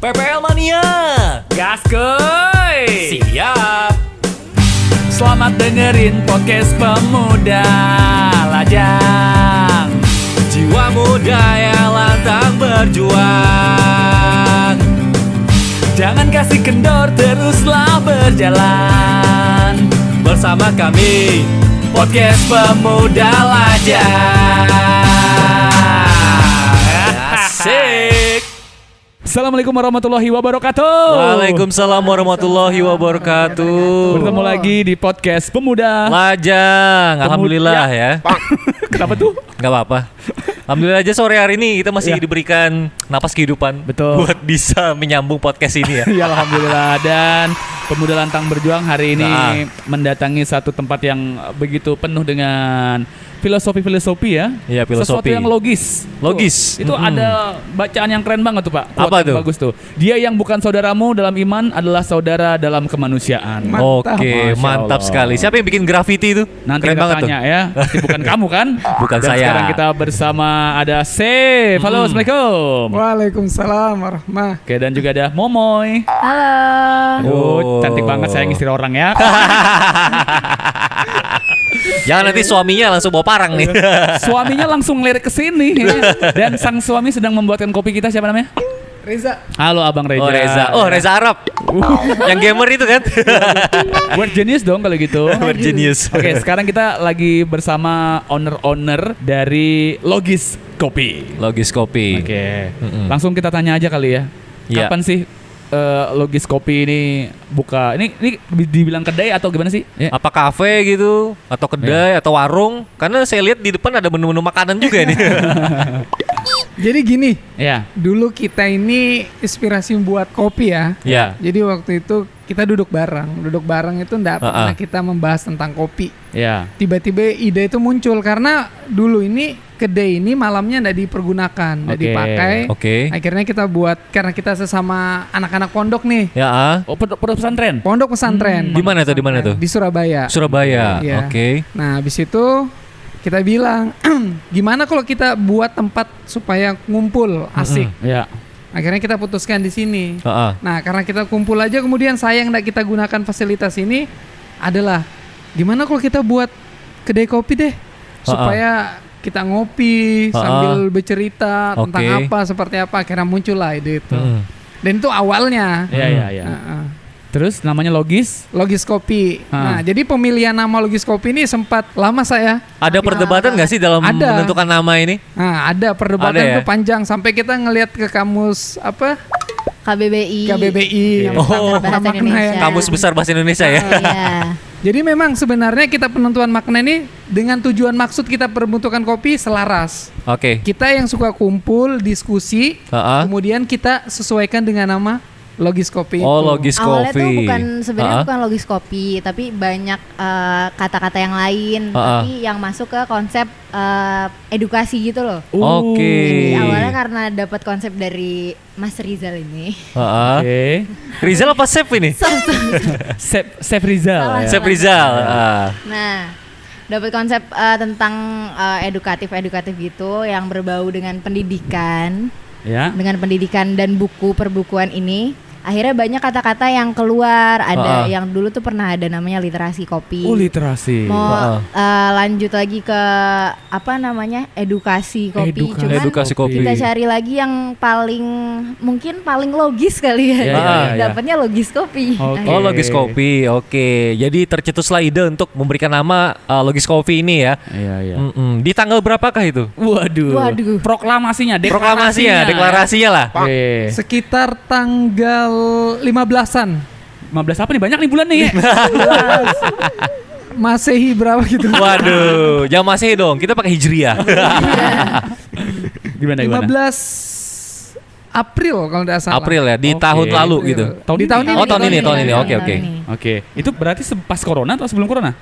PPL Mania, Gaskoy. siap. Selamat dengerin podcast pemuda lajang. Jiwa muda yang lantang berjuang. Jangan kasih kendor, teruslah berjalan. Bersama kami, podcast pemuda lajang. Asik. Assalamualaikum warahmatullahi wabarakatuh. Waalaikumsalam warahmatullahi wabarakatuh. Bertemu lagi di podcast pemuda Lajang, alhamdulillah ya. Kenapa tuh? Gak apa-apa. Alhamdulillah aja sore hari ini kita masih diberikan napas kehidupan. Betul. Buat bisa menyambung podcast ini ya. Ya alhamdulillah. Dan pemuda lantang berjuang hari ini mendatangi satu tempat yang begitu penuh dengan filosofi ya. Iya, Sesuatu filosofi. yang logis. Logis. Itu ada bacaan yang keren banget tuh Pak. Quote Apa yang tuh? Bagus tuh. Dia yang bukan saudaramu dalam iman adalah saudara dalam kemanusiaan. Oke, Masya mantap Allah. sekali. Siapa yang bikin graffiti itu? Nanti Keren kita banget tanya ya. Pasti bukan kamu kan? Bukan Dan saya. sekarang kita bersama ada Saif. Halo, Assalamualaikum. Waalaikumsalam warahmatullahi. Oke, dan juga ada Momoy. Halo. Aduh, Oh. cantik banget sayang istri orang ya. Jangan nanti suaminya langsung bawa parang nih. Suaminya langsung ngelirik ke sini ya. Dan sang suami sedang membuatkan kopi kita, siapa namanya? Reza. Halo Abang Reza. Oh Reza. Oh Reza Arab. Yang gamer itu kan. Word genius dong kalau gitu. Word genius. Oke, sekarang kita lagi bersama owner dari Logis Kopi. Logis kopi. Oke. Mm-mm. Langsung kita tanya aja kali ya. Iya. Kapan sih Logis Kopi ini buka? Ini dibilang kedai atau gimana sih? Ya. Apa kafe gitu atau kedai atau warung? Karena saya lihat di depan ada menu-menu makanan juga nih. Jadi gini, Ya. dulu kita ini inspirasi buat kopi ya. Ya. Jadi waktu itu kita duduk bareng itu enggak pernah kita membahas tentang kopi. Ya. Tiba-tiba ide itu muncul karena dulu ini kedai ini malamnya enggak dipergunakan, enggak Oke. dipakai. Oke. Akhirnya kita buat karena kita sesama anak-anak pondok nih. Ya. Oh, pondok pesantren. Pondok pesantren. Di mana tuh? Di mana tuh? Di Surabaya. Surabaya. Iya. Oke. Nah, habis itu kita bilang, gimana kalau kita buat tempat supaya ngumpul asik. Ya. Akhirnya kita putuskan di sini. Heeh. Nah, karena kita kumpul aja kemudian sayang enggak kita gunakan fasilitas ini adalah gimana kalau kita buat kedai kopi deh supaya kita ngopi sambil bercerita tentang Oke. apa seperti apa, akhirnya muncullah ide itu. Mm. Dan itu awalnya. Ya. Heeh. Terus namanya Logis. Logis Kopi. Ah. Nah, jadi pemilihan nama Logis Kopi ini sempat lama saya. Ada perdebatan nggak sih dalam Ada. menentukan nama ini? Nah, ada perdebatan Ada ya? tuh panjang sampai kita ngelihat ke kamus apa? KBBI. KBBI. Yang Oh. Bahasa Makna Indonesia. yang- Kamus Besar Bahasa Indonesia ya. Iya. Jadi memang sebenarnya kita penentuan makna ini dengan tujuan maksud kita pembentukan kopi selaras. Oke. Kita yang suka kumpul, diskusi, Heeh. kemudian kita sesuaikan dengan nama Logis Kopi Oh, itu. Logis Awalnya Coffee. tuh bukan sebenarnya Ah. bukan Logis Kopi, tapi banyak kata-kata yang lain, Ah. tapi yang masuk ke konsep edukasi gitu loh. Oke. Jadi awalnya karena dapat konsep dari Mas Rizal ini. Heeh. Oke. Rizal apa Sep ini? Chef Rizal. Salah. Ya. Sep Rizal. Ah. Nah, dapat konsep tentang edukatif gitu yang berbau dengan pendidikan. Ya. Dengan pendidikan dan buku perbukuan ini, akhirnya banyak kata-kata yang keluar. Ada yang dulu tuh pernah ada namanya literasi kopi. Oh, literasi. Mau lanjut lagi ke apa namanya edukasi kopi. Cuman Edukasi kopi. kita cari lagi yang mungkin paling logis kali ya. Ya, ya. Dapatnya Logis Kopi. Oke. Oh, Logis Kopi. Oke. Jadi tercetuslah ide untuk memberikan nama Logis Kopi ini ya. Iya. Mm-mm. Di tanggal berapakah itu? Waduh. Proklamasinya, Proklamasinya, deklarasinya lah. Oke. Sekitar tanggal 15-an. 15 apa nih? Banyak nih bulan nih ya. Masehi berapa gitu. Waduh, jangan masih dong. Kita pakai Hijriah. Gimana? 15 April kalau tidak salah. April ya, di Oke. tahun lalu April. gitu. Di tahun ini. Oh, tahun ini. Oke. Oke. Itu berarti pas corona atau sebelum corona?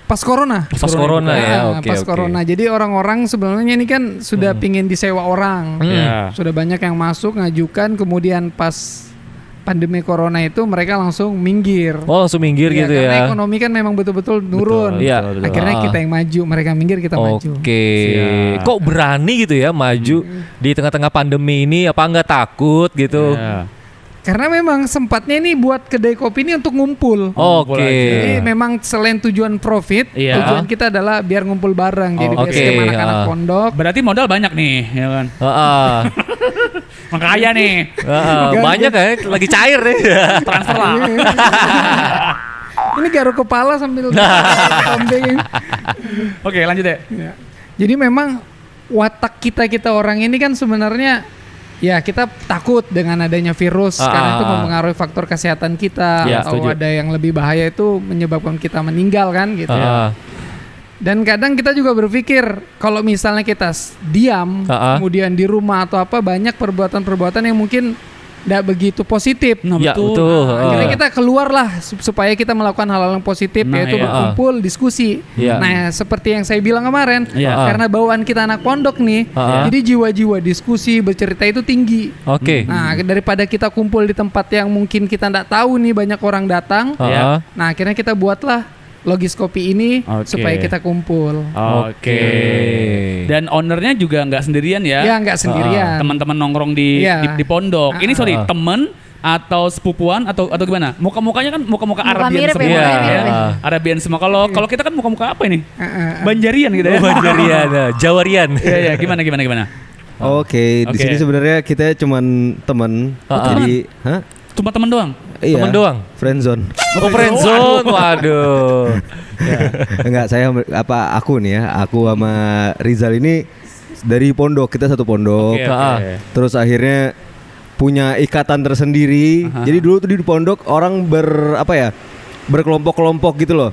Pas corona. Pas corona ya. Ah, Oke. pas corona. Jadi orang-orang sebenarnya ini kan sudah pingin disewa orang. Ya. Sudah banyak yang masuk ngajukan, kemudian pas pandemi corona itu mereka langsung minggir. Oh, langsung minggir Iya, gitu karena ya. ekonomi kan memang betul-betul nurun. Iya. Akhirnya kita yang maju, mereka minggir, kita maju. Oke. Siap. Kok berani gitu ya maju di tengah-tengah pandemi ini? Apa nggak takut gitu? Ya. Karena memang sempatnya ini buat kedai kopi ini untuk ngumpul. Oke. Jadi memang selain tujuan profit, Iya. tujuan kita adalah biar ngumpul bareng. Jadi Oke, biasanya anak-anak pondok. Berarti modal banyak nih, ya kan? Heeh. Makanya nih, Banyak ya, lagi cair nih. transfer lah. Ini garuk kepala sambil kambing. Oke, lanjut deh. Ya. Jadi memang watak kita orang ini kan sebenarnya ya kita takut dengan adanya virus karena itu mempengaruhi faktor kesehatan kita Ya, atau setuju. ada yang lebih bahaya itu menyebabkan kita meninggal kan gitu ya. Dan kadang kita juga berpikir kalau misalnya kita diam kemudian di rumah atau apa banyak perbuatan-perbuatan yang mungkin tidak begitu positif. Nah, Ya, betul. betul. Akhirnya kita keluarlah supaya kita melakukan hal-hal yang positif Nah, yaitu iya. berkumpul, diskusi. Iya. Nah, seperti yang saya bilang kemarin, Iya. karena bawaan kita anak pondok nih, jadi jiwa-jiwa diskusi, bercerita itu tinggi. Oke. Nah, daripada kita kumpul di tempat yang mungkin kita tidak tahu nih banyak orang datang. Iya. Nah, akhirnya kita buatlah Logis Kopi ini Oke. supaya kita kumpul. Oke. Dan ownernya juga nggak sendirian ya? Ya, nggak sendirian. Teman-teman nongkrong di, Iya. di pondok. Ini sorry, temen atau sepupuan atau gimana? Muka-mukanya kan muka-muka Muka Arabian mirip ya, semua. muka ya. mirip ya. Arabian semua. Kalau kita kan muka-muka apa ini? Banjarian gitu ya. Banjarian, Jawarian. Iya, iya. Gimana? Oke, di Oke. sini sebenarnya kita cuman teman. Jadi, Cuma temen doang. Iya. Temen doang. Friendzone. Oh, friendzone. Waduh. Enggak, aku nih ya, aku sama Rizal ini dari pondok, kita satu pondok. Oke. Terus akhirnya punya ikatan tersendiri. Jadi dulu tuh di pondok orang berkelompok-kelompok gitu loh.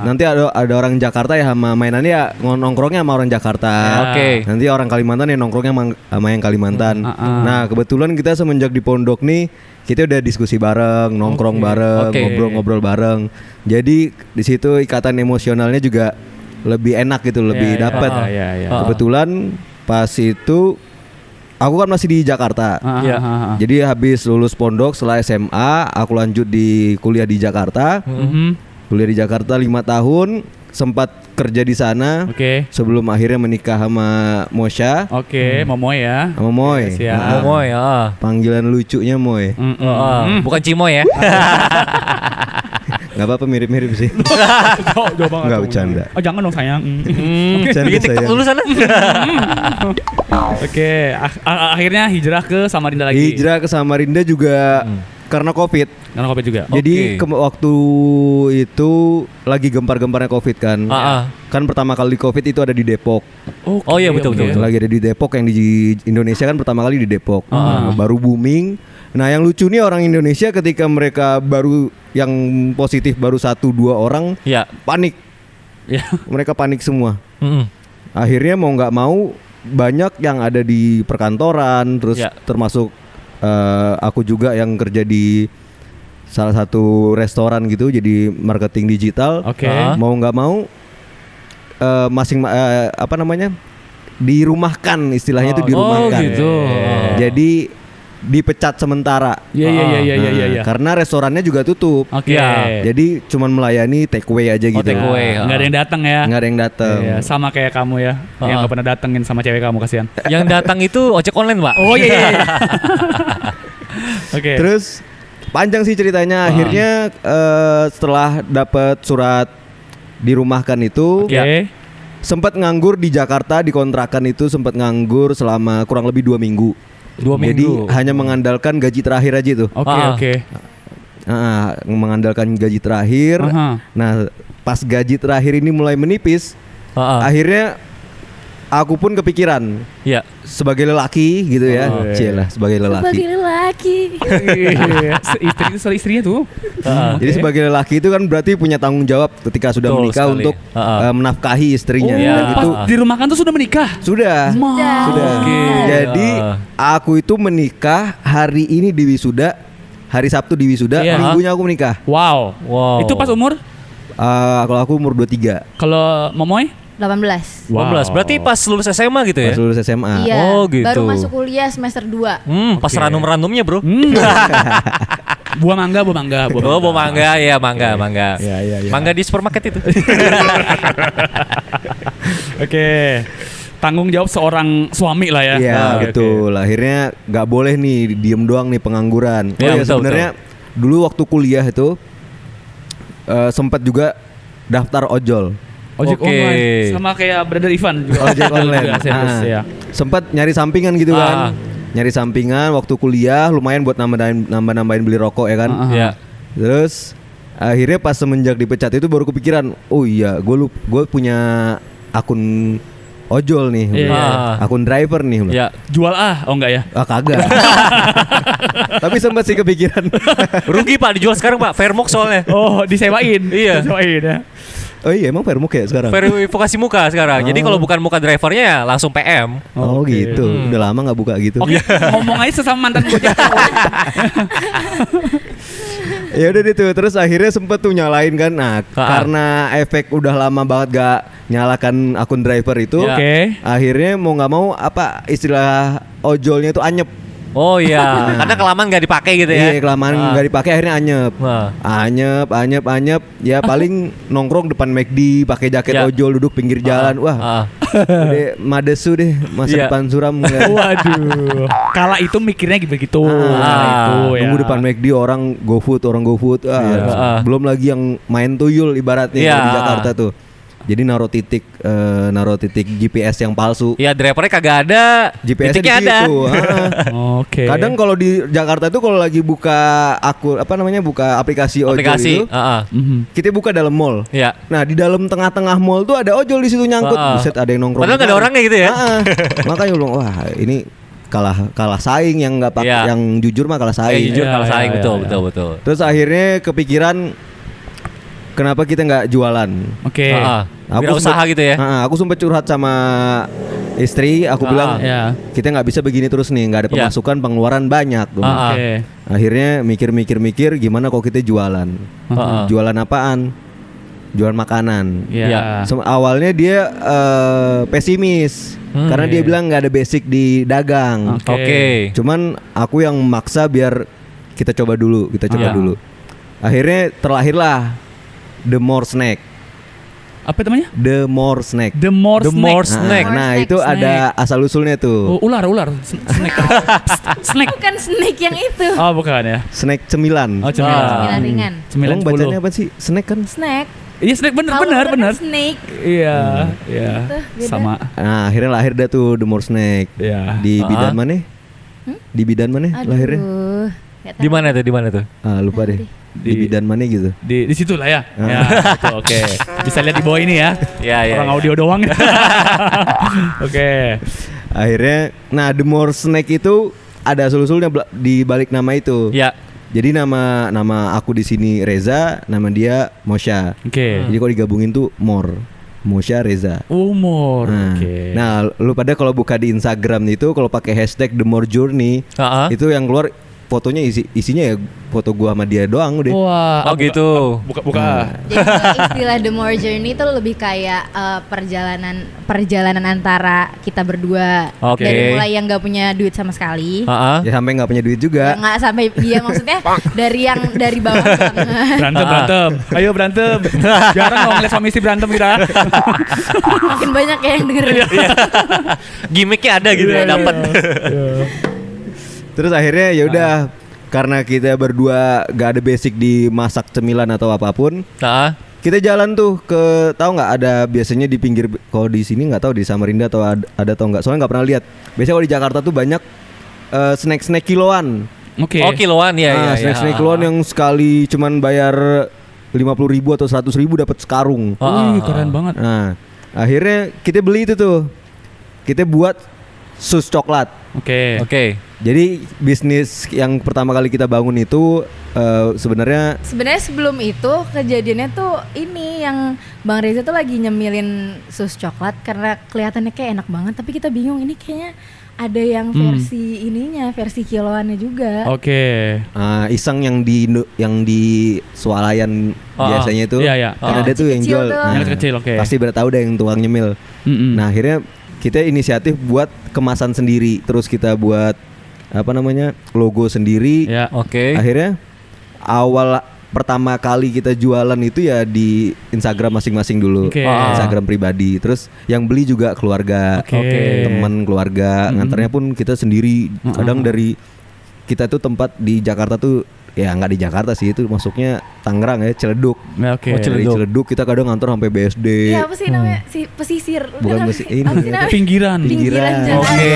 Nanti ada orang Jakarta ya sama mainannya ya nongkrongnya sama orang Jakarta. Oke. Nanti orang Kalimantan ya nongkrongnya sama yang Kalimantan. Nah, kebetulan kita semenjak di pondok nih kita udah diskusi bareng, nongkrong bareng, Oke. ngobrol-ngobrol bareng. Jadi di situ ikatan emosionalnya juga lebih enak gitu, lebih dapet. Iya. Kebetulan pas itu aku kan masih di Jakarta. Iya. Jadi habis lulus pondok setelah SMA, aku lanjut di kuliah di Jakarta. Kuliah di Jakarta 5 tahun, sempat kerja di sana. Oke. Sebelum akhirnya menikah sama Mosya, Oke, Momoy ya. sama Moy. Siap. Nah, Momoy, panggilan lucunya Moy. Bukan Cimoy ya. Gak apa-apa, mirip-mirip sih. Jauh banget. Nggak, bercanda. Oh, jangan dong sayang. Bercanda, Bikin TikTok sayang. dulu sana. Oke, akhirnya hijrah ke Samarinda lagi. Hijrah ke Samarinda juga karena COVID. Karena kopi juga. Jadi Oke. waktu itu lagi gempar-gemparnya COVID kan. Kan pertama kali COVID itu ada di Depok. Oh iya, betul. Lagi ada di Depok, yang di Indonesia kan pertama kali di Depok. Baru booming. Nah, yang lucu nih orang Indonesia ketika mereka baru yang positif baru 1-2 orang Iya. panik. Ya. Mereka panik semua. Mm-mm. Akhirnya mau nggak mau banyak yang ada di perkantoran, terus Ya. termasuk aku juga yang kerja di salah satu restoran gitu, jadi marketing digital. Oke. Mau nggak mau dirumahkan, istilahnya itu dirumahkan. Oh gitu. Jadi dipecat sementara. Iya. Karena restorannya juga tutup. Oke. Ya. Jadi cuman melayani take away aja gitu. take away. Nggak ada yang datang ya. Nggak ada yang datang. Iya, sama kayak kamu ya, yang nggak pernah datengin sama cewek kamu, kasihan. Yang datang itu ojek online, Pak. Oh iya. Oke. Terus panjang sih ceritanya. Akhirnya setelah dapat surat dirumahkan itu, Oke. sempat nganggur di Jakarta, di kontrakan itu sempat nganggur selama kurang lebih 2 minggu. 2 Jadi minggu. hanya mengandalkan gaji terakhir aja itu. Oke. Mengandalkan gaji terakhir. Nah, pas gaji terakhir ini mulai menipis, akhirnya aku pun kepikiran Iya. sebagai lelaki gitu ya. Cielah, sebagai lelaki. Sebagai lelaki. Istrinya tuh. Jadi sebagai lelaki itu kan berarti punya tanggung jawab ketika sudah Betul menikah sekali. untuk menafkahi istrinya. Iya. Dan itu Pas di rumah kan tuh sudah menikah. sudah. Sudah. Oke. Jadi aku itu menikah hari ini di wisuda, hari Sabtu di wisuda, Iya. minggunya aku menikah. Wow. Itu pas umur? Kalau aku umur 23, Kalau Momoy? 18. 15. Berarti pas lulus SMA gitu ya? pas lulus SMA. Iya. Oh, gitu. Baru masuk kuliah semester 2. Pas ranum-ranumnya, Bro. Buah mangga. Oh, bawa mangga ya, mangga. Iya. Mangga di supermarket itu. Oke. tanggung jawab seorang suami lah ya. Iya Oke, betul. Akhirnya nggak boleh nih diem doang nih pengangguran. Iya, betul, Sebenarnya dulu waktu kuliah itu sempat juga daftar ojol. Ojek Oke. online sama kayak Brother Ivan juga. Ojek online. Juga serius, Nah, ya. sempat nyari sampingan gitu kan. Nyari sampingan waktu kuliah lumayan buat nambah-nambahin beli rokok ya kan. Iya. Terus akhirnya pas semenjak dipecat itu baru kepikiran, oh iya, gue punya akun ojol nih, Iya, iya. akun driver nih. Ya. Jual oh enggak ya? Ah kagak. Tapi sempat sih kepikiran. Rugi Pak dijual sekarang Pak, Fairmok soalnya. Oh, disewain. Iya. Disewain ya. Oh iya emang Fairmuk ya sekarang. Verifikasi muka sekarang. Jadi kalau bukan muka drivernya ya langsung PM. Oh Oke. gitu. Udah lama nggak buka gitu. Oke, ngomong aja sesama mantan Gojek. Ya udah gitu. Terus akhirnya sempet tuh nyalain kan. Nah karena efek udah lama banget gak nyalakan akun driver itu. Ya. Oke. Akhirnya mau nggak mau apa istilah ojolnya itu anyep. Oh iya, karena kelamaan nggak dipakai gitu ya. Iya kelamaan nggak dipakai akhirnya anyep. Wah. Anyep. Ya paling nongkrong depan McD pakai jaket Ya. ojol duduk pinggir jalan. Wah. Udah madesu deh masa Iya. depan suram. Waduh. Kala itu mikirnya begitu. Kala itu ya. Nunggu depan McD orang GoFood. Belum lagi yang main tuyul ibaratnya Iya. kalau di Jakarta tuh. Jadi naruh titik GPS yang palsu. Ya drivernya kagak ada, GPS-nya di titiknya ada. situ. Oke. Kadang kalau di Jakarta tuh kalau lagi buka buka aplikasi ojol Aplikasi. itu, kita buka dalam mall. Ya. Nah di dalam tengah-tengah mall tuh ada ojol di situ nyangkut. Buset ada yang nongkrong. Padahal nggak ada orangnya gitu ya. Makanya bilang wah ini kalah saing yang nggak pakai Iya. yang jujur mah kalah saing. Jujur kalau Ya, saing ya, betul. Terus akhirnya kepikiran kenapa kita nggak jualan? Oke. Wira usaha gitu ya. Aku sempat curhat sama istri, aku bilang Ya. kita nggak bisa begini terus nih, nggak ada pemasukan, pengeluaran banyak. Oke. Akhirnya mikir gimana kalau kita jualan? Jualan apaan? Jualan makanan. Ya. Awalnya dia pesimis karena dia bilang nggak ada basic di dagang. Oke. Cuman aku yang maksa biar kita coba dulu. Akhirnya terlahirlah The More Snack. Apa namanya? The More Snack. The More The Snack. More Snack. Nah, Snack. itu ada asal usulnya tuh. Oh, ular. Snack. Snack. Bukan snake yang itu. Oh, bukan ya. Snack cemilan. Oh, cemilan. Cemilan ringan. Cemilan Emang bacanya 10. apa sih? Snack kan? Snack. Iya, snack bener. Snake. Iya, iya. beda. Sama. Nah, akhirnya lahir dah tuh The More Snack. Iya. Di bidan mana? Di bidan mana lahirnya? Aduh. nggak tahu. Di mana tuh? Lupa deh. Di bidan mana gitu. Di situ lah ya. Ya, betul, oke. Bisa lihat di bawah ini ya. Ya. Orang audio doang. Oke. Akhirnya, nah The More Snack itu ada asal-usulnya di balik nama itu. Ya. Jadi nama aku di sini Reza, nama dia Mosha. Oke. Jadi kalau digabungin tuh Mosha Reza. Umur. Nah, Oke. nah, lu pada kalau buka di Instagram itu kalau pakai hashtag The More Journey, itu yang keluar fotonya isinya ya foto gua sama dia doang udah. Wah. Oh gitu. Buka. Jadi kalau istilah The More Journey itu lebih kayak perjalanan antara kita berdua. Oke. Dari mulai yang nggak punya duit sama sekali. Ya sampai nggak punya duit Ya juga. nggak sampai dia maksudnya dari bawah banget. Berantem. Ayo berantem. Jarang dong ngeliat suami istri berantem kita. Makin banyak ya yang dengerin. Gimmicknya ada gitu ya, dapat. Terus akhirnya ya udah karena kita berdua gak ada basic di masak cemilan atau apapun, kita jalan tuh ke tahu nggak ada biasanya di pinggir kalau di sini nggak tahu di Samarinda atau ada atau nggak soalnya nggak pernah lihat. Biasanya kalau di Jakarta tuh banyak snack kiloan. Oke. Oh kiloan ya. Snack kiloan yang sekali cuman bayar 50.000 atau 100.000 dapat sekarung. Wih, keren banget. Nah, akhirnya kita beli itu tuh. Kita buat sus coklat. Oke. Jadi bisnis yang pertama kali kita bangun itu sebenarnya Sebelum itu kejadiannya tuh ini yang Bang Reza tuh lagi nyemilin sus coklat karena kelihatannya kayak enak banget tapi kita bingung ini kayaknya ada yang versi kiloannya juga. Oke. iseng yang di swalayan biasanya itu. Iya. Kan ada tuh yang Kecil jual. tuh. Yang kecil, oke. Pasti udah tahu deh yang tukang nyemil. Nah, akhirnya kita inisiatif buat kemasan sendiri, terus kita buat logo sendiri. Ya. Oke. Akhirnya pertama kali kita jualan itu ya di Instagram masing-masing dulu, Oke. Instagram pribadi. Terus yang beli juga keluarga, Oke. teman keluarga. Nganternya pun kita sendiri. Kadang dari kita tuh tempat di Jakarta tuh, ya nggak di Jakarta sih, itu masuknya Tangerang ya, Ciledug. Ya, oke. Dari Ciledug kita kadang ngantor sampai BSD. Iya, apa sih namanya? Si pesisir. Bukan Apa ini, sih namanya? Pinggiran. Pinggiran Jakarta. Oke.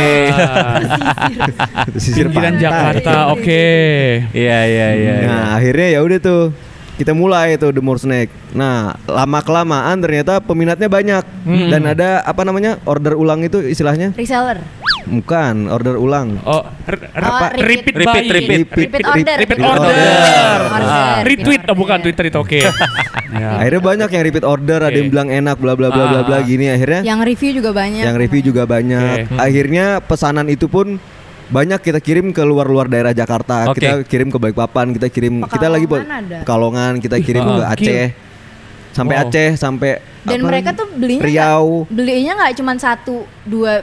Pesisir Pinggiran pantai. Jakarta. Oke. Iya. Nah akhirnya ya udah tuh kita mulai tuh The More Snack. Nah lama kelamaan ternyata peminatnya banyak dan ada apa namanya order ulang itu istilahnya? Reseller. Bukan order ulang. Oh, repeat buy. Repeat order. Repeat order. Retweet, Repeat bukan order. Twitter itu oke. Ya. Akhirnya banyak yang repeat order, ada yang bilang enak, bla bla bla bla bla gini. Akhirnya Yang review juga banyak. yang review juga banyak. Oke. Akhirnya pesanan itu pun banyak kita kirim ke luar-luar daerah Jakarta. Oke. Kita kirim ke Balikpapan, kita kirim, kita lagi buat Pekalongan ada. Pekalongan, kita kirim ke Aceh, sampai Wow. Aceh, sampai Dan apa mereka lagi? tuh belinya Riau. belinya nggak cuma 1-2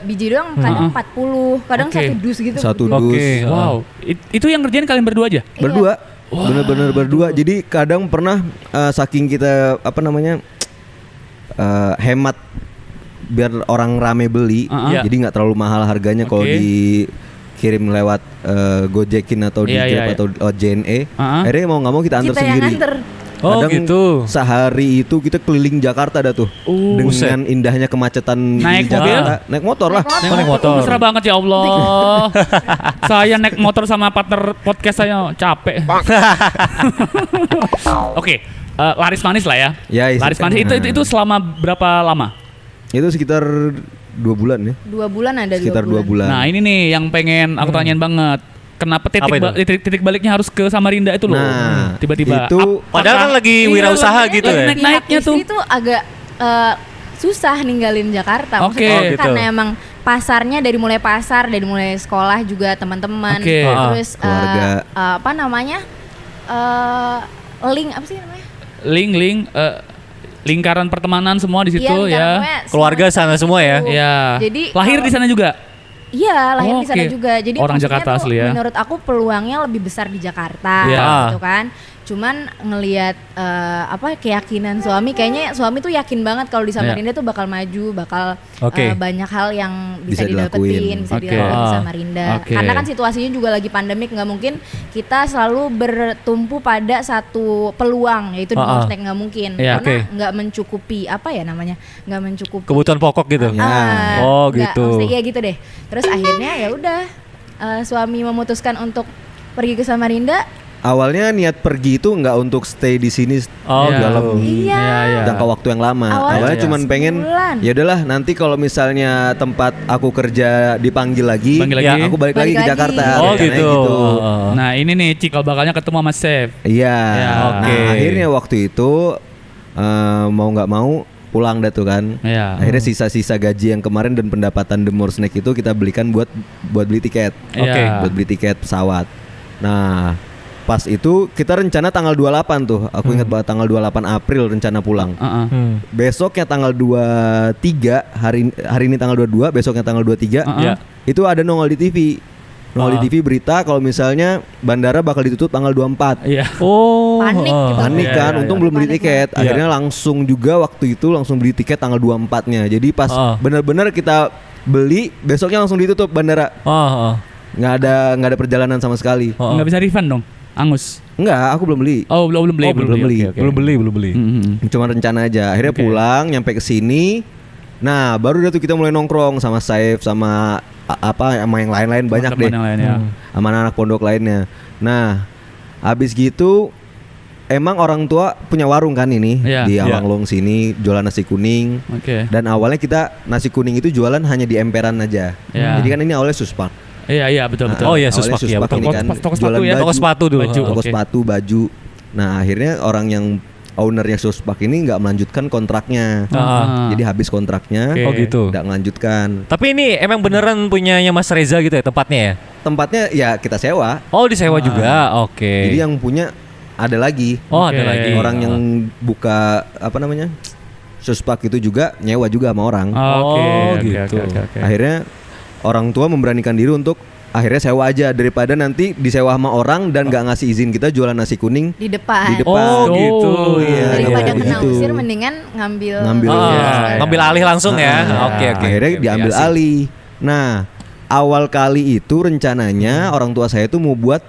biji doang, kadang 40, kadang Oke. 1 dus gitu. Satu Gede. dus. Oke. Wow. Itu yang ngerjain kalian berdua aja? Iya. Berdua. Bener-bener berdua. Jadi kadang pernah saking kita apa namanya hemat biar orang rame beli, Iya. jadi nggak terlalu mahal harganya kalau Oke. dikirim lewat Gojekin atau di Iya, Grab iya. atau JNE. Akhirnya mau nggak mau kita antar Kita yang sendiri. nganter. Oh Kadang gitu. Sehari itu kita keliling Jakarta dah tuh dengan indahnya kemacetan Naik di Jakarta. Naik motor lah. Naik motor. Mesra banget ya Allah. Saya naik motor sama partner podcast saya capek. Oke, laris manis lah ya. Ya, Laris manis itu selama berapa lama? Itu sekitar 2 bulan ya. 2 bulan ada Sekitar 2 bulan. Nah ini nih yang pengen aku tanyain banget. Kenapa Apa itu? titik baliknya harus ke Samarinda itu loh? Nah, Tiba-tiba. itu Padahal kan lagi wirausaha gitu ya. Naik-naiknya tuh. Itu agak susah ninggalin Jakarta. Oke. Maksudnya Oh, gitu. karena emang pasarnya dari mulai sekolah juga teman-teman, Oke. terus Keluarga. apa namanya link apa sih namanya? Lingkaran pertemanan semua di situ Iya, lingkaran ya. pokoknya Keluarga sana semua ya? Iya. Jadi Lahir kalau- di sana juga. Iya, lahir Oh, di sana oke. juga. Jadi Orang maksudnya Jakarta tuh asli ya. menurut aku peluangnya lebih besar di Jakarta, Iya. gitu kan. Cuman ngelihat keyakinan suami, kayaknya suami tuh yakin banget kalau di Samarinda tuh bakal maju, bakal Oke. banyak hal yang bisa Bisa dilakuin. didapetin, bisa Oke. dilakuin di Ah. Samarinda. Oke. Karena kan situasinya juga lagi pandemik, nggak mungkin kita selalu bertumpu pada satu peluang, yaitu di Mostek, nggak mungkin. Iya. Karena Oke. nggak mencukupi nggak mencukupi Kebutuhan pokok gitu. Ya. Oh, nggak, gitu. maksudnya iya gitu deh. Terus akhirnya ya udah suami memutuskan untuk pergi ke Samarinda. awalnya niat pergi itu nggak untuk stay di sini Oh, Iya. dalam Iya. jangka waktu yang lama. Awalnya Awalnya cuman pengen sebulan. ya udahlah nanti kalau misalnya tempat aku kerja dipanggil lagi, Panggil lagi. aku balik lagi Balik ke lagi. Jakarta. Oh rencananya gitu. Nah ini nih cikal bakalnya ketemu sama Chef. Iya. Ya, Nah, oke. akhirnya waktu itu mau nggak mau pulang dah tuh kan. Iya. Akhirnya sisa-sisa gaji yang kemarin dan pendapatan The More Snack itu kita belikan buat beli tiket. Oke. Iya. Buat beli tiket pesawat. Nah, pas itu kita rencana tanggal 28 tuh. Aku ingat banget tanggal 28 April rencana pulang. Besoknya tanggal 23, hari ini tanggal 22, besoknya tanggal 23. Iya. Itu ada nongol di TV. Nongol di TV berita kalau misalnya bandara bakal ditutup tanggal 24. Iya. Oh. Panik gitu. Panik Iya, kan, iya, untung iya. belum beli Panik tiket. Akhirnya langsung juga waktu itu langsung beli tiket tanggal 24-nya. Jadi pas benar-benar kita beli, besoknya langsung ditutup bandara. Nggak ada perjalanan sama sekali. Nggak bisa refund dong, Angus. Enggak, aku belum beli. Oh belum beli. Oh, belum beli. Oke, oke. Belum beli. Cuma rencana aja. Akhirnya Oke. pulang, nyampe ke sini. Nah, baru udah tuh kita mulai nongkrong sama Saif sama sama yang lain-lain banyak deh. Teman-teman yang lainnya. Sama anak pondok lainnya. Nah, habis gitu emang orang tua punya warung kan ini Iya. di Iya. Awanglong sini jualan nasi kuning. Oke. Dan awalnya kita nasi kuning itu jualan hanya di emperan aja. Iya. Jadi kan ini awalnya Suspak. Iya betul. Oh iya, Awalnya Suspak, iya, Suspak betul. ini kan Toko sepatu jualan ya? baju. Toko sepatu dulu. Baju. Toko Oke. sepatu, baju. Nah, akhirnya orang yang ownernya Suspak ini nggak melanjutkan kontraknya. Jadi habis kontraknya, Oke. Oh gitu. nggak melanjutkan. Tapi ini emang beneran punyanya Mas Reza gitu ya tempatnya ya? Tempatnya ya kita sewa. Oh disewa juga, oke. Jadi yang punya ada lagi. Oh Oke. ada lagi. Orang yang buka apa namanya? Suspak itu juga nyewa juga sama orang. Oke, Oh, oke, gitu. oke. Akhirnya orang tua memberanikan diri untuk akhirnya sewa aja daripada nanti disewa sama orang dan nggak ngasih izin kita jualan nasi kuning Di depan. di depan. Oh gitu. Iya, Daripada kayak kena gitu. usir mendingan ngambil. Ngambil alih langsung ya. Oke. Akhirnya diambil alih. Nah, awal kali itu rencananya orang tua saya tuh mau buat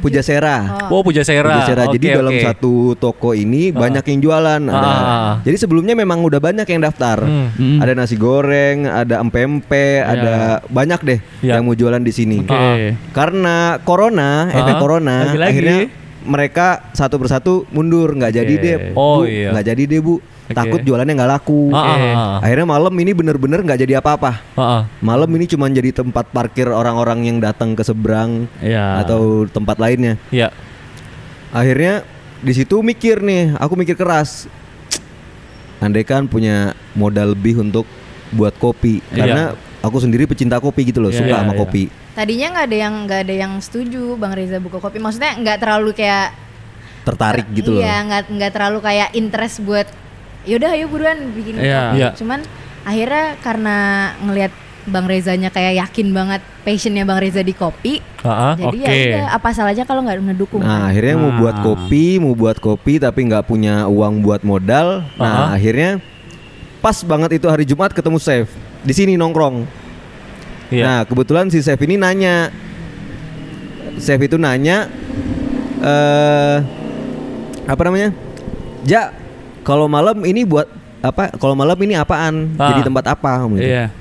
Pujasera. Oh, Pujasera. Jadi dalam satu toko ini banyak yang jualan. Jadi sebelumnya memang udah banyak yang daftar. Ada nasi goreng, ada empempe, ada banyak deh yang mau jualan di sini. Karena corona, efek corona, Lagi-lagi. akhirnya mereka satu persatu mundur, nggak jadi deh, Bu. Nggak jadi deh, Bu. Takut jualannya nggak laku. Akhirnya malam ini bener-bener nggak jadi apa-apa. Malam ini cuma jadi tempat parkir orang-orang yang datang ke seberang atau tempat lainnya. Iya. Akhirnya di situ aku mikir keras. Andai kan punya modal lebih untuk buat kopi, karena aku sendiri pecinta kopi gitu loh, suka sama kopi. Tadinya nggak ada yang setuju Bang Reza buka kopi. Maksudnya nggak terlalu kayak Tertarik gitu loh. Iya, nggak terlalu kayak interest buat yaudah ayo buruan bikin kopi. Cuman akhirnya karena ngelihat Bang Rezanya kayak yakin banget passionnya Bang Reza di kopi, jadi ya udah apa salahnya kalau nggak ngedukung. Nah akhirnya mau buat kopi tapi nggak punya uang buat modal. Nah akhirnya pas banget itu hari Jumat ketemu chef di sini nongkrong. Nah kebetulan si chef ini nanya, Ja, kalau malam ini buat apa? Kalau malam ini apaan? Jadi tempat apa? Gitu.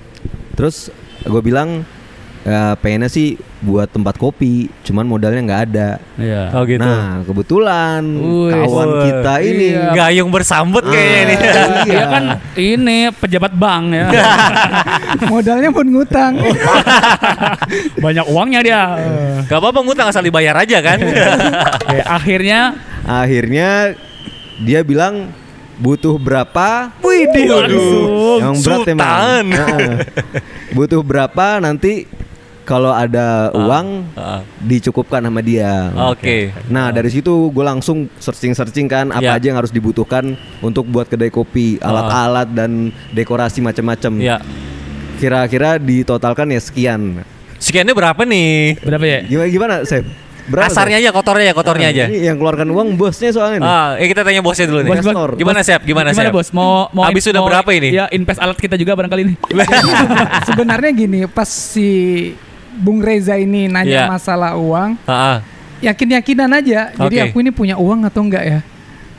Terus gue bilang pengennya sih buat tempat kopi, cuman modalnya nggak ada. Oh gitu. Nah kebetulan kawan kita ini gayung bersambut kayaknya ini. Dia kan ini pejabat bank ya. Modalnya pun ngutang. Banyak uangnya dia. Gak apa-apa ngutang asal dibayar aja kan. Akhirnya dia bilang butuh berapa? Waduh. Yang berat emang. Butuh berapa nanti kalau ada uang dicukupkan sama dia. Oke. Nah dari situ gue langsung searching kan apa aja yang harus dibutuhkan untuk buat kedai kopi, alat-alat dan dekorasi macam-macam. Kira-kira ditotalkan ya sekian. Sekiannya berapa nih? Berapa ya? Gimana Sep? Berapa, kasarnya aja, kotornya aja. Ini yang keluarkan uang bosnya soalnya nih. Kita tanya bosnya dulu nih. Bos, gimana Sep? Gimana Sep? Bos? Mau habis sudah berapa ini? Ya invest alat kita juga barangkali ini. Sebenarnya gini, pas si Bung Reza ini nanya masalah uang, yakin-yakinan aja. Jadi aku ini punya uang atau enggak ya?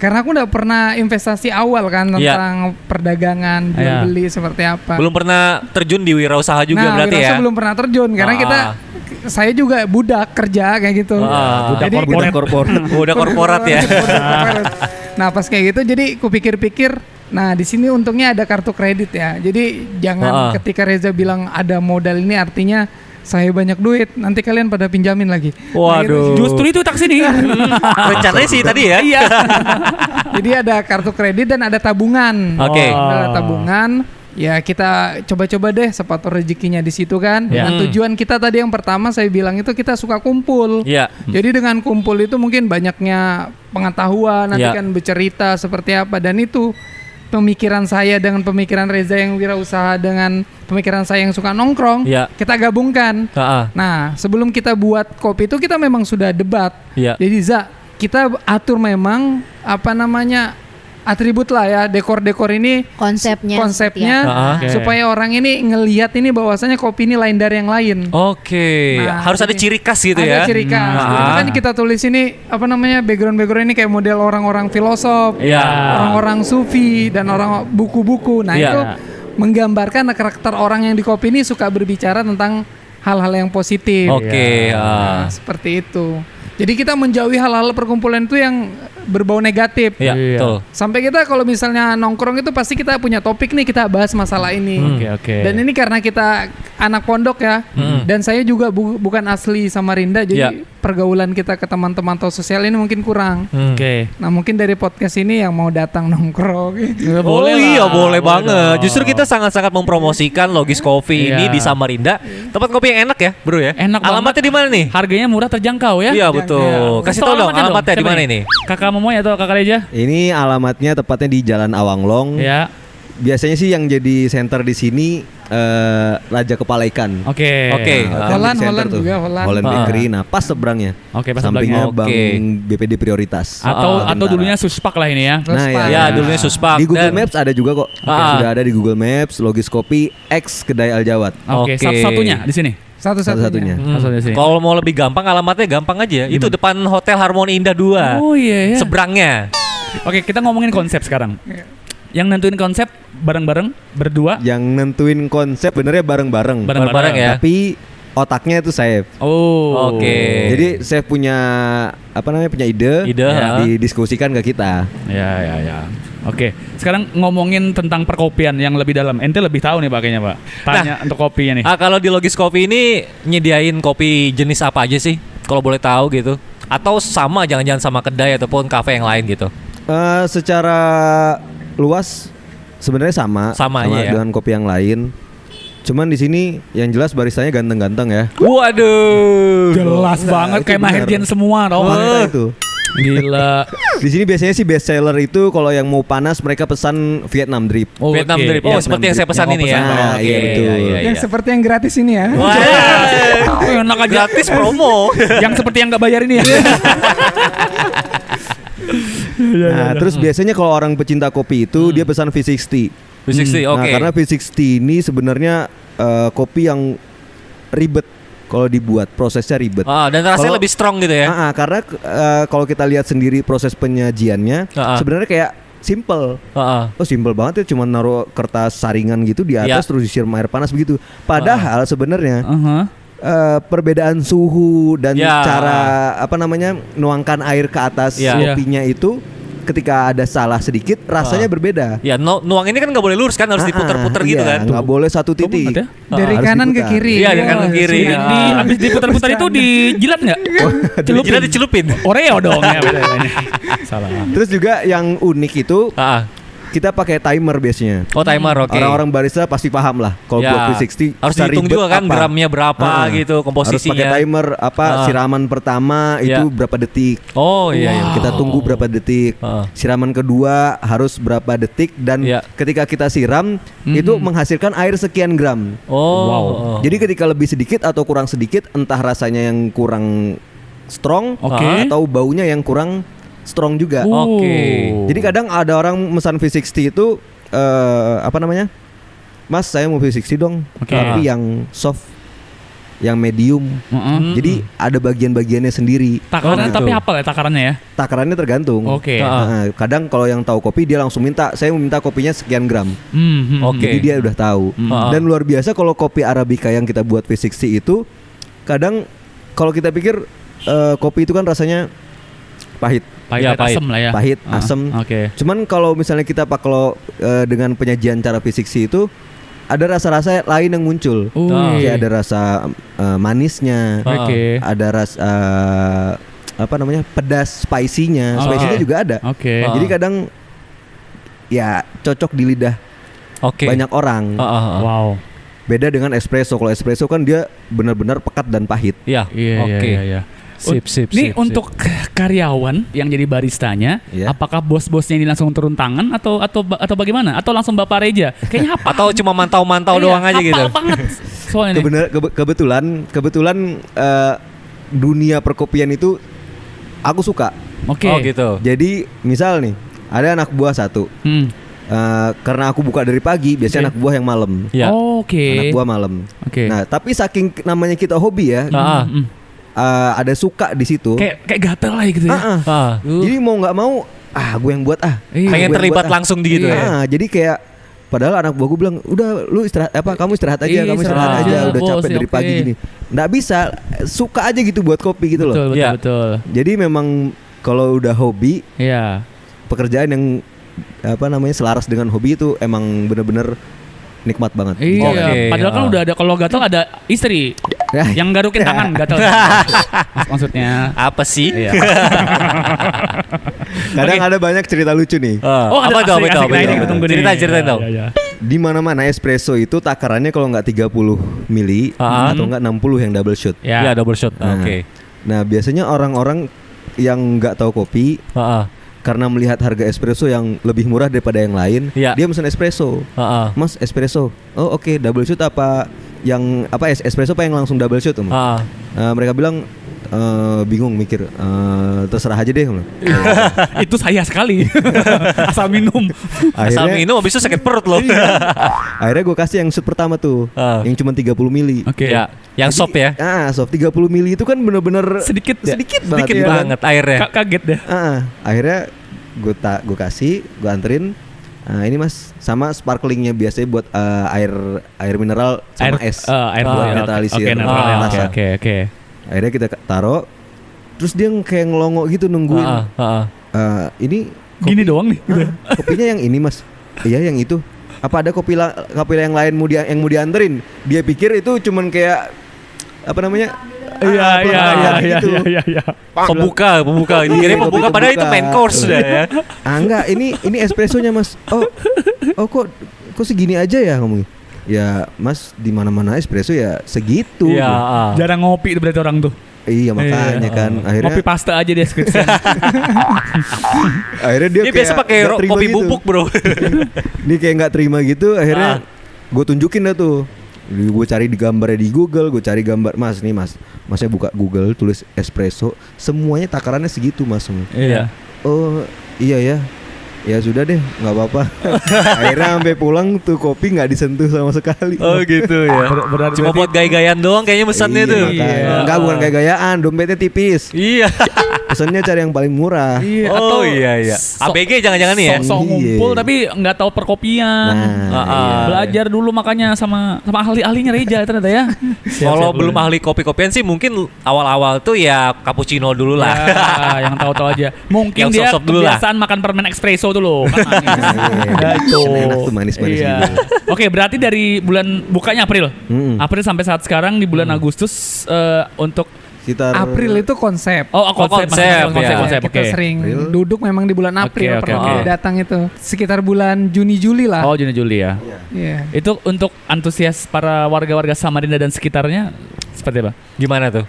Karena aku udah pernah investasi awal kan tentang perdagangan, jual beli seperti apa. Belum pernah terjun di wirausaha juga berarti ya? Wirausaha belum pernah terjun karena saya juga budak kerja kayak gitu. Budak korporat ya. Nah pas kayak gitu jadi kupikir-pikir, nah di sini untungnya ada kartu kredit ya. Jadi jangan ketika Reza bilang ada modal ini artinya saya banyak duit, nanti kalian pada pinjamin lagi. Waduh. Justru itu taksi nih. Rencananya sih tadi ya. Iya. Jadi ada kartu kredit dan ada tabungan. Oke. Ada tabungan. Ya kita coba-coba deh sepatu rezekinya di situ kan. Dengan tujuan kita tadi yang pertama saya bilang itu kita suka kumpul. Jadi dengan kumpul itu mungkin banyaknya pengetahuan, nanti kan bercerita seperti apa, dan itu pemikiran saya dengan pemikiran Reza yang wirausaha dengan pemikiran saya yang suka nongkrong, kita gabungkan. Nah, sebelum kita buat kopi itu kita memang sudah debat. Jadi kita atur memang atribut lah ya, dekor-dekor ini konsepnya supaya orang ini ngelihat ini bahwasanya kopi ini lain dari yang lain. Nah, harus ada ciri khas gitu ya. Ada ciri khas. Itu kan kita tulis ini background ini kayak model orang-orang filosof, orang-orang sufi dan orang buku-buku. Nah, itu menggambarkan karakter orang yang di kopi ini suka berbicara tentang hal-hal yang positif. Nah, seperti itu. Jadi kita menjauhi hal-hal perkumpulan itu yang berbau negatif. Betul. Sampai kita kalau misalnya nongkrong itu pasti kita punya topik nih, kita bahas masalah ini. Dan ini karena kita anak pondok ya, dan saya juga bukan asli Samarinda, jadi pergaulan kita ke teman-teman atau sosial ini mungkin kurang. Nah mungkin dari podcast ini yang mau datang nongkrong. Boleh banget. Justru kita sangat-sangat mempromosikan Logis Coffee ini di Samarinda. Tempat kopi yang enak ya, bro ya. Enak. Alamatnya di mana nih? Harganya murah, terjangkau ya. Iya betul. Kasih tau dong alamatnya di mana ini? Kakak Momoy atau Kakak Reja? Ini alamatnya tepatnya di Jalan Awanglong. biasanya sih yang jadi center di sini Raja Kepala Ikan. Oke. Holland juga, Holland Bakery. Nah, pas seberangnya. Oke, pas sampingnya seberangnya. Bank BPD Prioritas. Atau dulunya Suspak lah ini ya. Nah, Ya, dulunya Suspak. Di Google Maps ada juga kok. Sudah ada di Google Maps Logis Kopi X Kedai Aljawad. Oke, satu-satunya di sini. Satu-satunya. Kalau mau lebih gampang alamatnya gampang aja. Itu depan Hotel Harmoni Indah 2. Oh iya ya. Seberangnya. Oke, kita ngomongin konsep sekarang. Yang nentuin konsep bareng-bareng berdua. Yang nentuin konsep benernya bareng-bareng. Bareng-bareng ya. Tapi otaknya itu saya. Oh. Oke. Jadi saya punya punya ide Ya. didiskusikan ke kita. Ya. Oke, sekarang ngomongin tentang perkopian yang lebih dalam. Ente lebih tahu nih Pak kayaknya Pak. Tanya untuk kopinya nih. Kalau di Logis Kopi ini nyediain kopi jenis apa aja sih? Kalau boleh tahu gitu. Atau sama jangan-jangan sama kedai ataupun kafe yang lain gitu. Secara luas sebenarnya sama aja ya? dengan kopi yang lain. Cuman di sini yang jelas baristanya ganteng-ganteng ya. Waduh. Jelas banget itu kayak benar. Maherdian semua tau. Fakta itu. Gila. Di sini biasanya sih best seller itu kalau yang mau panas mereka pesan Vietnam drip. Oh, Vietnam oke. drip. Oh, Vietnam seperti yang saya drip. pesan ini ya. Nah, iya, betul. Yang seperti yang gratis ini ya. Wah. Enak aja. Gratis promo. Yang seperti yang nggak bayar ini ya. Nah, terus biasanya kalau orang pecinta kopi itu dia pesan V60. V60, oke. Nah, karena V60 ini sebenarnya kopi yang ribet kalau dibuat, prosesnya ribet. Dan rasanya lebih strong gitu ya. Karena kalau kita lihat sendiri proses penyajiannya sebenarnya kayak simple. Oh, simple banget ya, cuma naruh kertas saringan gitu di atas terus disiram air panas begitu. Padahal sebenarnya perbedaan suhu dan cara nuangkan air ke atas kopinya itu ketika ada salah sedikit rasanya berbeda. Ya, nuang ini kan nggak boleh lurus kan, harus diputer-puter gitu kan. Nggak boleh satu titik. Dari kanan ke kiri. Iya, dari kanan ke kiri. Habis diputar-putar itu dijilat nggak? Jilat dicelupin. Oreo dong ya. Salah. Terus juga yang unik itu kita pakai timer biasanya. Oh, timer, oke. Orang-orang barista pasti paham lah kalau buat V60 harus dihitung juga kan gramnya berapa gitu, komposisinya. Harus pakai timer siraman pertama itu berapa detik. Oh iya. Kita tunggu berapa detik. Siraman kedua harus berapa detik dan ketika kita siram itu menghasilkan air sekian gram. Oh. Jadi ketika lebih sedikit atau kurang sedikit, entah rasanya yang kurang strong atau baunya yang kurang strong juga. Oke. Jadi kadang ada orang mesan V60 itu Mas, saya mau V60 dong, tapi yang soft, yang medium. Jadi ada bagian-bagiannya sendiri. Takarannya tapi apa ya takarannya ya? Takarannya tergantung. Oke. Kadang kalau yang tahu kopi dia langsung saya minta kopinya sekian gram. Oke. Jadi dia udah tahu. Dan luar biasa kalau kopi Arabica yang kita buat V60 itu kadang kalau kita pikir kopi itu kan rasanya pahit, asam lah ya. Pahit, asam. Oke. Cuman kalau misalnya kita kalau dengan penyajian cara V60 itu ada rasa-rasa lain yang muncul. Kayak ada rasa manisnya, ada rasa pedas, spicy-nya. Spicy-nya juga ada. Jadi kadang ya cocok di lidah banyak orang. Wow. Beda dengan espresso. Kalau espresso kan dia benar-benar pekat dan pahit. Iya. Iya. Sip. Ini untuk karyawan yang jadi baristanya, apakah bos-bosnya ini langsung turun tangan atau bagaimana? Atau langsung Bapak Reja? Kayaknya apa? Atau cuma mantau-mantau doang aja gitu. Banget. Soalnya kebetulan dunia perkopian itu aku suka. Oke. Oh gitu. Jadi misal nih ada anak buah satu. Karena aku buka dari pagi, biasanya anak buah yang malam. Anak buah malam. Nah, tapi saking namanya kita hobi ya. Ada suka di situ. Kayak gatel lah gitu ya. Jadi mau nggak mau, gue yang buat pengen terlibat langsung di gitu ya. Jadi kayak padahal anak buahku bilang, udah lu istirahat kamu istirahat aja, udah capek dari pagi gini. Nggak bisa, suka aja gitu buat kopi gitu loh. Betul. Jadi memang kalau udah hobi, pekerjaan yang selaras dengan hobi itu emang bener-bener nikmat banget. Padahal kan udah ada, kalau gatel ada istri yang garukin tangan gatel. Maksudnya apa sih? Kadang ada banyak cerita lucu nih. Apa tuh? Ceritain dong. Di mana-mana espresso itu takarannya kalau nggak 30 mili atau nggak 60 yang double shot. Double shot. Nah, biasanya orang-orang yang nggak tahu kopi karena melihat harga espresso yang lebih murah daripada yang lain, Iya. dia pesan espresso. Mas, espresso. Oh, oke, double shot apa yang apa espresso apa yang langsung double shot tuh? Mereka bilang bingung mikir, terserah aja deh. Itu saya sekali. Asal minum. Asal minum habis itu sakit perut loh. Akhirnya gue kasih yang shot pertama tuh, yang cuma 30 mili. Oke. Ya, yang soft ya. Soft 30 mili itu kan bener-bener Sedikit banget, ya. banget airnya. Kaget deh. Akhirnya gue kasih, gue anterin. Ini mas, sama sparklingnya biasanya buat air mineral sama es, buat netralisir rasa. Oke. Akhirnya kita taruh, terus dia kayak ngelongo gitu nungguin. Ini Gini doang nih. kopinya yang ini mas, iya yang itu. Apa ada kopi yang lain yang mau dianterin? Dia pikir itu cuman kayak apa namanya? Iya. Pembuka. Ini pembuka padahal itu main course dah ya. Enggak, ini espressonya mas. Oh kok segini aja ya ngomongnya? Ya mas, di mana-mana espresso ya segitu. Iya. Jarang ngopi berarti orang tuh. Iya makanya kan akhirnya Ngopi pasta aja dia skripsian. akhirnya dia Ini biasa pakai kopi gitu. bubuk bro. Dia kayak nggak terima gitu. Akhirnya gue tunjukin dah tuh. Gue cari di gambarnya di Google, gue cari gambar mas nih mas. Masnya buka Google, tulis espresso, semuanya takarannya segitu mas. Iya. Oh iya ya. Ya sudah deh, nggak apa-apa. Akhirnya sampai pulang tuh kopi nggak disentuh sama sekali. Oh gitu ya. Cuma buat gaya-gayaan doang kayaknya pesannya tuh. Enggak, bukan gaya-gayaan, dompetnya tipis. Iya. Pesannya cari yang paling murah. Oh iya. ABG jangan-jangan nih ya. Sok ngumpul tapi nggak tahu perkopian. Belajar dulu makanya sama ahli-ahlinya Reja ternyata ya. Kalau belum ahli kopi-kopian sih mungkin awal-awal tuh ya cappuccino dulu lah. Ya, yang tahu-tahu aja. Mungkin Yang dia sop-sop dulu lah. kebiasaan makan permen espresso tuh loh. Kan manis. Itu. Enak tuh manis-manis gitu. Oke, berarti dari bulan bukanya April. April sampai saat sekarang di bulan Agustus untuk Sekitar April itu konsep. konsep. Kita Oke. sering duduk memang di bulan April Oke. pernah datang itu sekitar bulan Juni Juli lah. Oh, Juni-Juli ya. Iya. Itu untuk antusias para warga-warga Samarinda dan sekitarnya seperti apa? Gimana tuh?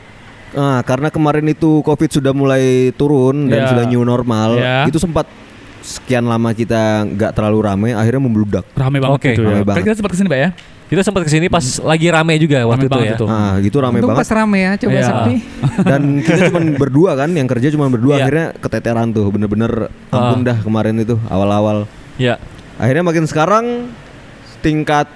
karena kemarin itu COVID sudah mulai turun dan sudah new normal, itu sempat sekian lama kita nggak terlalu ramai, akhirnya membludak. Rame banget gitu ya. Rame banget. Kita sempat kesini Pak ya? Kita sempat kesini pas lagi rame juga waktu itu ya. Gitu rame Untung banget. pas rame ya, coba sepi. Dan kita cuma berdua kan, yang kerja cuma berdua, akhirnya keteteran tuh, bener-bener ampun dah kemarin itu awal-awal. Iya. Akhirnya makin sekarang tingkat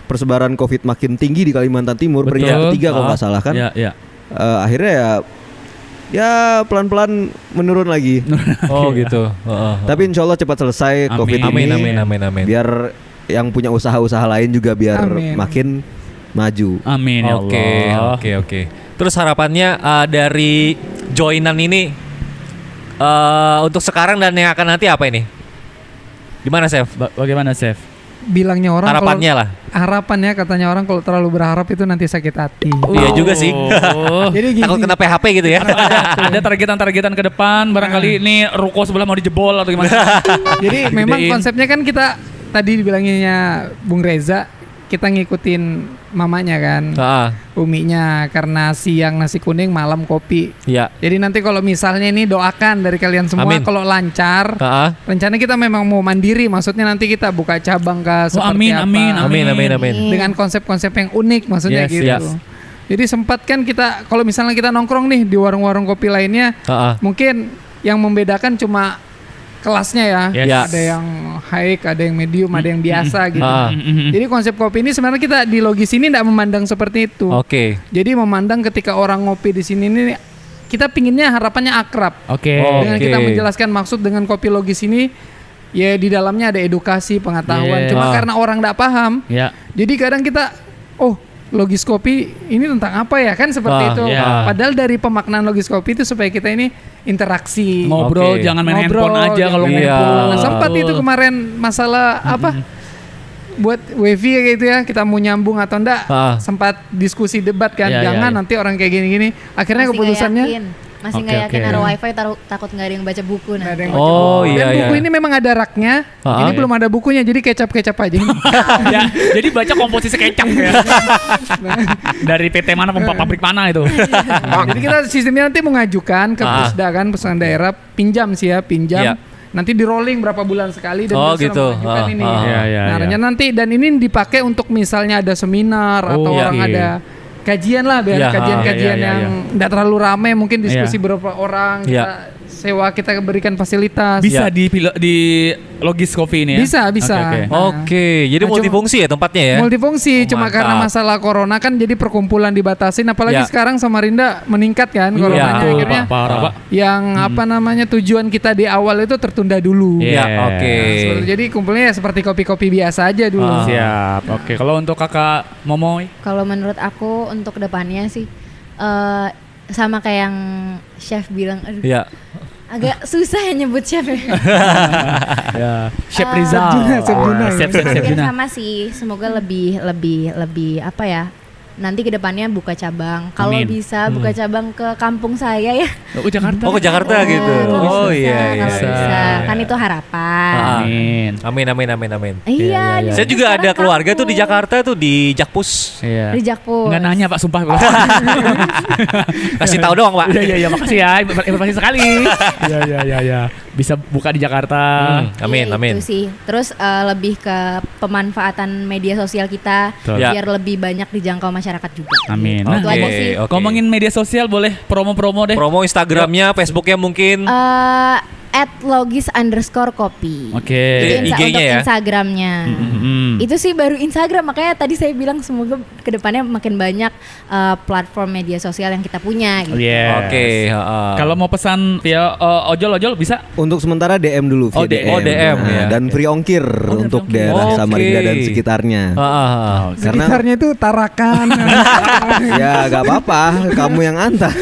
persebaran COVID makin tinggi di Kalimantan Timur, peringkat ketiga kalau nggak salah kan. Akhirnya ya pelan-pelan menurun lagi. Oh gitu. Tapi insya Allah cepat selesai COVID ini. Amin. Biar yang punya usaha-usaha lain juga biar makin maju. Amin ya Allah. Oke. Terus harapannya dari joinan ini untuk sekarang dan yang akan nanti apa ini? Gimana Chef? Bagaimana Chef? Bilangnya orang harapannya lah. Harapannya katanya orang kalau terlalu berharap itu nanti sakit hati. Iya juga sih. Jadi takut kena PHP gitu ya. Ada targetan ke depan, barangkali ini ruko sebelah mau dijebol atau gimana. Jadi memang konsepnya kan kita tadi dibilanginnya Bung Reza, kita ngikutin mamanya kan, uminya, karena siang nasi kuning, malam kopi. Iya. Jadi nanti kalau misalnya ini doakan dari kalian semua, kalau lancar, rencana kita memang mau mandiri, maksudnya nanti kita buka cabang ke seperti apa. Amin. Dengan konsep-konsep yang unik, maksudnya gitu. Jadi sempat kan kita, kalau misalnya kita nongkrong nih di warung-warung kopi lainnya, mungkin yang membedakan cuma kelasnya ya. Ada yang high, ada yang medium, ada yang biasa gitu. Jadi konsep kopi ini sebenarnya kita di Logis ini tidak memandang seperti itu. Oke. Jadi memandang ketika orang ngopi di sini ini, kita pinginnya harapannya akrab. Dengan kita menjelaskan maksud dengan kopi Logis ini, ya di dalamnya ada edukasi, pengetahuan. Cuma karena orang tidak paham, jadi kadang kita, Logis Kopi ini tentang apa ya, kan seperti itu. Padahal dari pemaknaan Logis Kopi itu supaya kita ini interaksi, ngobrol, jangan main handphone aja kalau Nah, sempat itu kemarin masalah buat wifi gitu ya, kita mau nyambung atau enggak, sempat diskusi debat kan, jangan nanti orang kayak gini-gini. Akhirnya keputusannya Masih Oke, nggak yakin oke. naruh wifi, takut nggak ada yang baca buku Nggak ada nanti. yang baca Oh, buku. iya, Dan iya. buku ini memang ada raknya. Ini belum ada bukunya, jadi kecap-kecap aja. Ya, jadi baca komposisi kecap ya. Dari PT mana, pabrik mana itu. Jadi kita sistemnya nanti mengajukan ke Pusda kan, Pusat Daerah, pinjam sih ya, pinjam. Iya. Nanti di rolling berapa bulan sekali dan Oh, bisa gitu. mengajukan ini. Iya, iya, Nah, iya. rencana nanti dan ini dipakai untuk misalnya ada seminar atau Oh, orang oke. ada kajian lah, biar Iya, kajian-kajian iya, iya, yang tidak terlalu ramai, mungkin diskusi Iya. beberapa orang, Iya. kita sewa, kita berikan fasilitas. Bisa Ya. di Logis Coffee ini ya? Bisa, bisa. Oke, oke. Nah, Oke, jadi Nah, cuma- multifungsi ya tempatnya ya. multifungsi, Oh, cuma mantap. karena masalah corona kan jadi perkumpulan dibatasin, apalagi Ya. sekarang Samarinda meningkat kan coronanya, betul, akhirnya Pak, parah, Pak. yang apa namanya tujuan kita di awal itu tertunda dulu. Iya. Ya, oke. Nah, jadi kumpulnya ya seperti kopi-kopi biasa aja dulu. Siap. Oke, kalau untuk Kakak Momoy? Kalau menurut aku untuk kedepannya sih sama kayak yang chef bilang, aduh Iya. agak susah ya nyebut chef ya. Ya, Chef Rizal. Chef Juna, ya. Chef Hampir Juna. sama sih, semoga lebih apa ya, nanti kedepannya buka cabang. Kalau Amin. bisa buka cabang ke kampung saya ya. Oh, Jakarta. Oh, ke Jakarta gitu. Oh Kalau bisa, iya iya. kalau bisa. Kan itu harapan. Ah. Amin. Amin amin amin amin. Iya. Iya, iya. Saya juga ada sekarang keluarga tuh di kampung. Jakarta tuh di Jakpus. Iya. Di Jakpus. Nggak nanya Pak, sumpah. Kasih tahu doang, Pak. Iya, makasih ya. Informasi sekali. Iya. Bisa buka di Jakarta. Amin Iya, amin. Itu sih. Terus lebih ke pemanfaatan media sosial kita Betul. Ya. biar lebih banyak dijangkau masyarakat juga. Amin. Itu Nah, aja sih. oke. ngomongin media sosial boleh promo-promo deh. Promo Instagramnya, Facebooknya mungkin. @logis_kopi. Oke. Jadi IG-nya untuk ya? Instagramnya. Mm-mm. Itu sih baru Instagram, makanya tadi saya bilang semoga kedepannya makin banyak platform media sosial yang kita punya gitu. Yes. Oke, heeh. Kalau mau pesan via ojol bisa? Untuk sementara DM dulu via Oh, DM. Oh, DM, Nah, ya. dan free ongkir dan untuk free ongkir. daerah Oke. Samarinda dan sekitarnya. Heeh. Karena Sekitarnya itu Tarakan. ya gak apa-apa, kamu yang antar.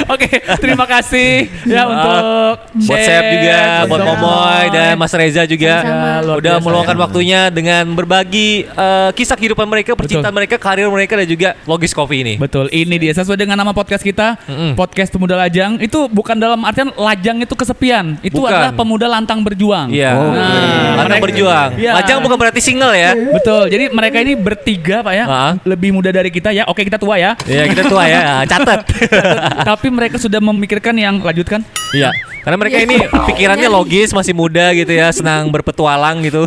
Oke, terima kasih ya untuk Buat Chef, Chef juga, buat untuk Momoy dan Mas Reza juga Sama-sama. Ya, luar udah biasa meluangkan ya. waktunya dengan berbagi kisah kehidupan mereka, percintaan mereka, karir mereka dan juga Logis Coffee ini. Betul, ini dia sesuai dengan nama podcast kita, Podcast Pemuda Lajang. Itu bukan dalam artian lajang itu kesepian, itu Bukan. adalah pemuda lantang berjuang. Iya. Lantang mereka- berjuang. Iya. Lajang bukan berarti single ya. Betul, jadi mereka ini bertiga Pak ya, lebih muda dari kita ya. Oke, kita tua ya. Iya, kita tua ya. Catat. Tapi mereka sudah memikirkan yang lanjutkan. Iya. Karena mereka ini pikirannya logis, masih muda gitu ya, senang berpetualang gitu.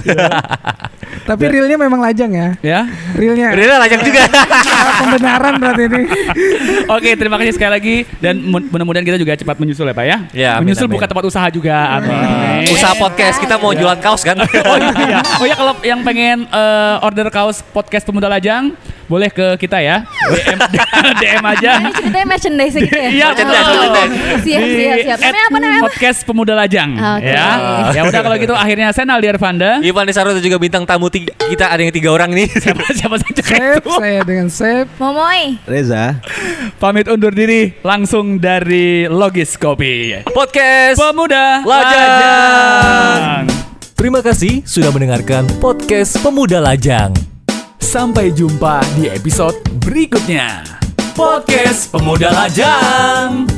Tapi realnya memang lajang ya. Ya. Realnya. Bener lajang juga. Pembenaran berarti ini. Oke, terima kasih sekali lagi dan mudah-mudahan kita juga cepat menyusul ya Pak ya. Ya, amin, menyusul amin. buka tempat usaha juga. Amin. Usaha podcast kita mau jualan kaos kan? Oh ya, kalau yang pengen order kaos podcast Pemuda Lajang boleh ke kita ya. DM aja. Ini ceritanya merchandise gitu ya? Iya, merchandise. Siap. Namanya apa? Podcast Pemuda Lajang. Oke. Ya. Ya udah kalau gitu akhirnya saya Naldi Arvanda. Ivan Desaro dan juga bintang tamu kita ada yang 3 orang nih. Siapa saja Sep, itu. saya dengan Sep. Momoy. Reza. Pamit undur diri langsung dari Logis Kopi. Podcast Pemuda Lajang. Terima kasih sudah mendengarkan podcast Pemuda Lajang. Sampai jumpa di episode berikutnya. Podcast Pemuda Lajang.